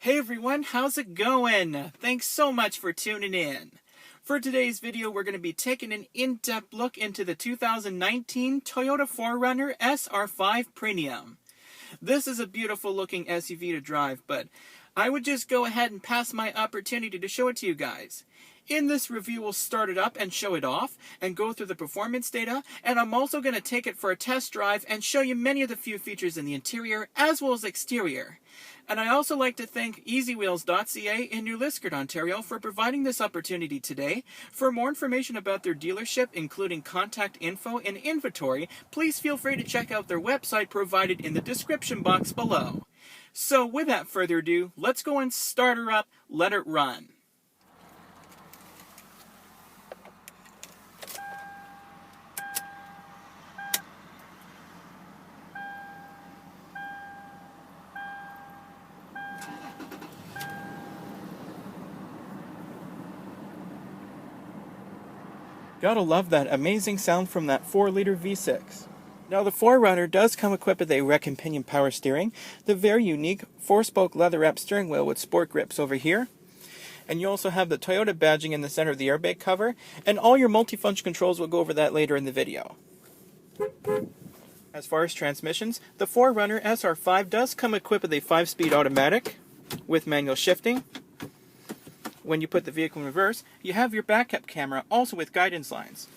Hey everyone, how's it going? Thanks so much for tuning in. For today's video, we're going to be taking an in-depth look into the 2019 Toyota 4Runner SR5 Premium. This is a beautiful looking SUV to drive, but I would just go ahead and pass my opportunity to show it to you guys. In this review, we'll start it up and show it off and go through the performance data, and I'm also going to take it for a test drive and show you many of the few features in the interior as well as exterior. And I also like to thank Wheels.ca in New Liskeard, Ontario for providing this opportunity today. For more information about their dealership, including contact info and inventory, please feel free to check out their website provided in the description box below. So without further ado, let's go and start her up, let it run. Gotta love that amazing sound from that 4-liter V6. Now the 4Runner does come equipped with a rack and pinion power steering, the very unique 4-spoke leather-wrapped steering wheel with sport grips over here, and you also have the Toyota badging in the center of the airbag cover, and all your multifunction controls, we'll go over that later in the video. As far as transmissions, the 4Runner SR5 does come equipped with a 5-speed automatic with manual shifting. When you put the vehicle in reverse, you have your backup camera, also with guidance lines.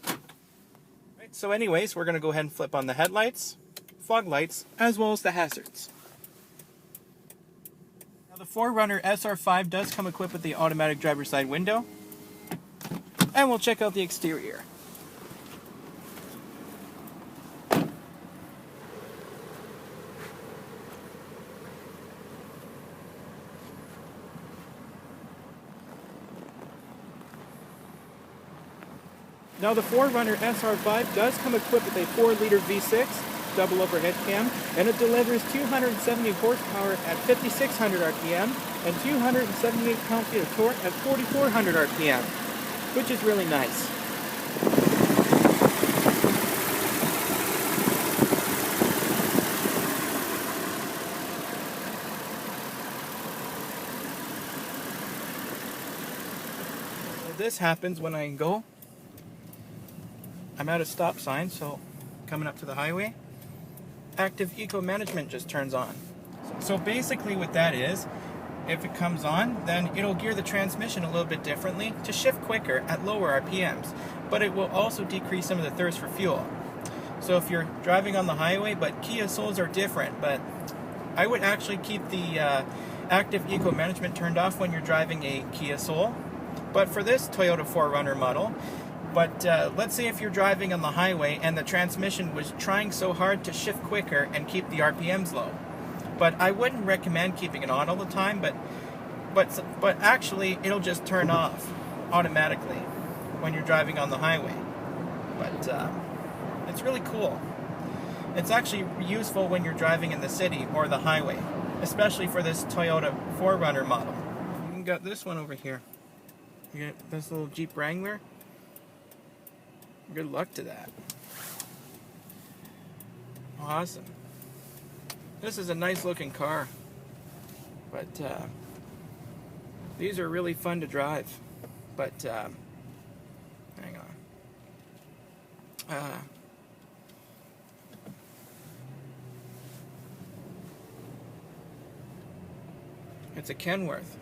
Right, so anyways, we're going to go ahead and flip on the headlights, fog lights, as well as the hazards. Now the 4Runner SR5 does come equipped with the automatic driver's side window. And we'll check out the exterior. Now the 4Runner SR5 does come equipped with a 4-liter V6, double overhead cam, and it delivers 270 horsepower at 5,600 RPM and 278 pound-feet of torque at 4,400 RPM, which is really nice. This happens when I go. I'm at a stop sign, so coming up to the highway, active eco management just turns on. So basically what that is, if it comes on, then it'll gear the transmission a little bit differently to shift quicker at lower RPMs, but it will also decrease some of the thirst for fuel. So if you're driving on the highway, but Kia Souls are different, but I would actually keep the active eco management turned off when you're driving a Kia Soul. But for this Toyota 4Runner model, let's say if you're driving on the highway and the transmission was trying so hard to shift quicker and keep the RPMs low. But I wouldn't recommend keeping it on all the time, but actually it'll just turn off automatically when you're driving on the highway. But it's really cool. It's actually useful when you're driving in the city or the highway, especially for this Toyota 4Runner model. You got this one over here. You got this little Jeep Wrangler. Good luck to that. Awesome. This is a nice looking car, but these are really fun to drive. But hang on. It's a Kenworth.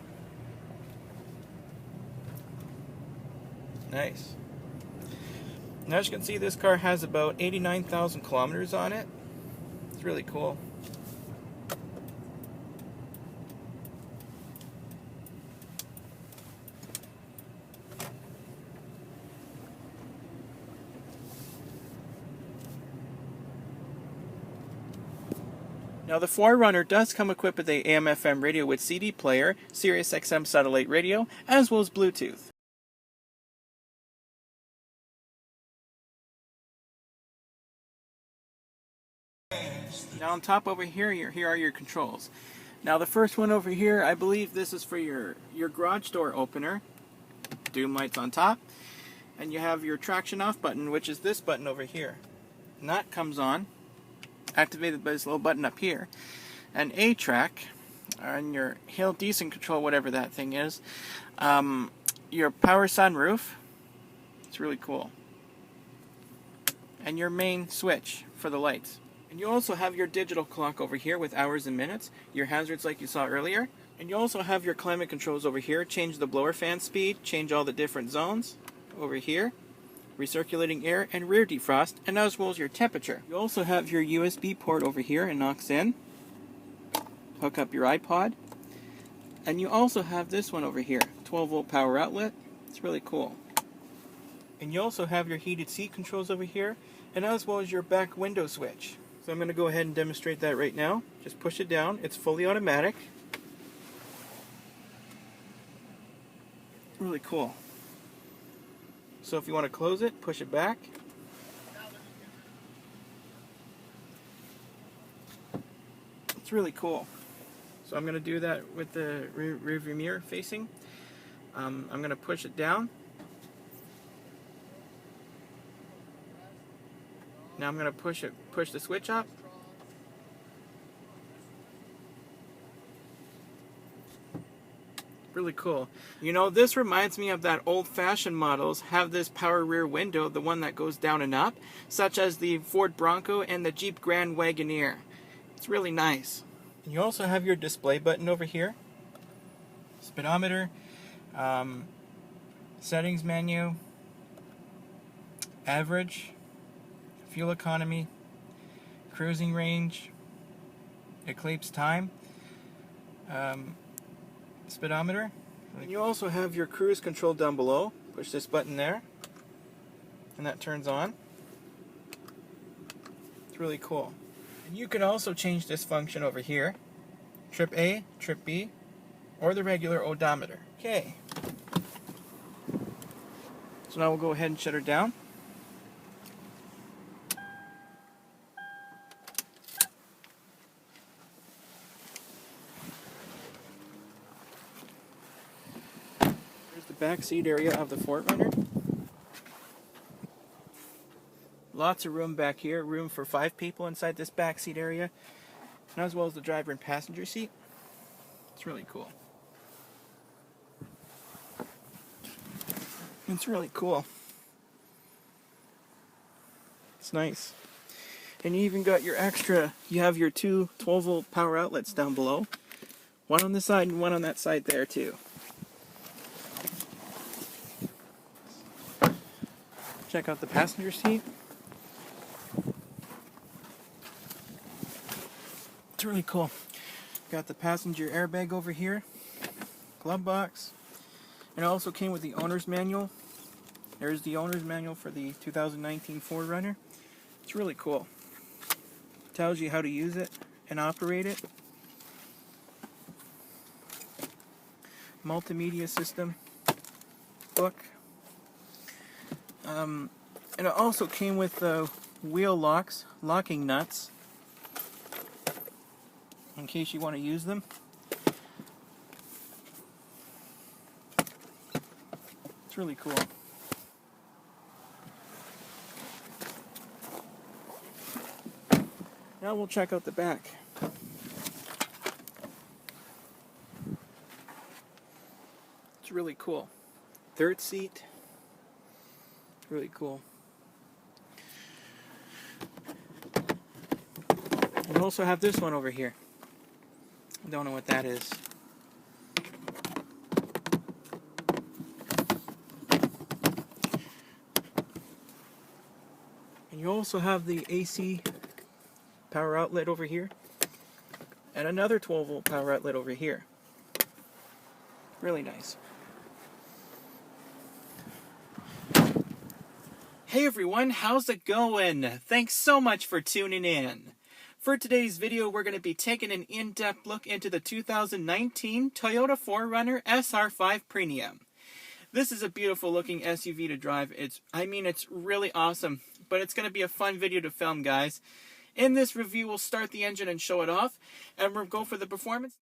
Nice. Now, as you can see, this car has about 89,000 kilometers on it. It's really cool. Now the 4Runner does come equipped with a AM/FM radio with CD player, Sirius XM satellite radio, as well as Bluetooth. Now on top over here are your controls. Now the first one over here, I believe this is for your garage door opener. Doom lights on top. And you have your traction off button, which is this button over here. And that comes on, activated by this little button up here. And A-track, on your hill decent control, whatever that thing is. Your power sunroof. It's really cool. And your main switch for the lights. And you also have your digital clock over here with hours and minutes, your hazards like you saw earlier. And you also have your climate controls over here. Change the blower fan speed, change all the different zones over here. Recirculating air and rear defrost, and as well as your temperature. You also have your USB port over here and knocks in. Hook up your iPod. And you also have this one over here, 12 volt power outlet. It's really cool. And you also have your heated seat controls over here, and as well as your back window switch. So I'm going to go ahead and demonstrate that right now. Just push it down. It's fully automatic. Really cool. So if you want to close it, push it back. It's really cool. So I'm going to do that with the rear view mirror facing. I'm going to push it down. Now I'm going to push the switch up. Really cool. You know, this reminds me of that old-fashioned models have this power rear window, the one that goes down and up, such as the Ford Bronco and the Jeep Grand Wagoneer. It's really nice. And you also have your display button over here. Speedometer, settings menu, average, fuel economy, cruising range, eclipse time, speedometer. And you also have your cruise control down below. Push this button there and that turns on. It's really cool. And you can also change this function over here. Trip A, trip B, or the regular odometer. Okay. So now we'll go ahead and shut her down. Back seat area of the 4Runner. Lots of room back here, room for 5 people inside this back seat area, and as well as the driver and passenger seat. It's really cool. It's really cool. It's nice. And you even got your extra, you have your two 12 volt power outlets down below. One on this side and one on that side there too. Check out the passenger seat. It's really cool. Got the passenger airbag over here, glove box, and it also came with the owner's manual. There's the owner's manual for the 2019 4Runner. It's really cool. Tells you how to use it and operate it. Multimedia system, book. And it also came with the wheel locks, locking nuts, in case you want to use them. It's really cool. Now we'll check out the back. It's really cool. Third seat. Really cool. We also have this one over here. I don't know what that is. And you also have the AC power outlet over here, and another 12 volt power outlet over here. Really nice. Hey everyone, how's it going? Thanks so much for tuning in. For today's video, we're going to be taking an in-depth look into the 2019 Toyota 4Runner SR5 Premium. This is a beautiful looking SUV to drive. It's really awesome, but it's going to be a fun video to film, guys. In this review, we'll start the engine and show it off, and we'll go for the performance.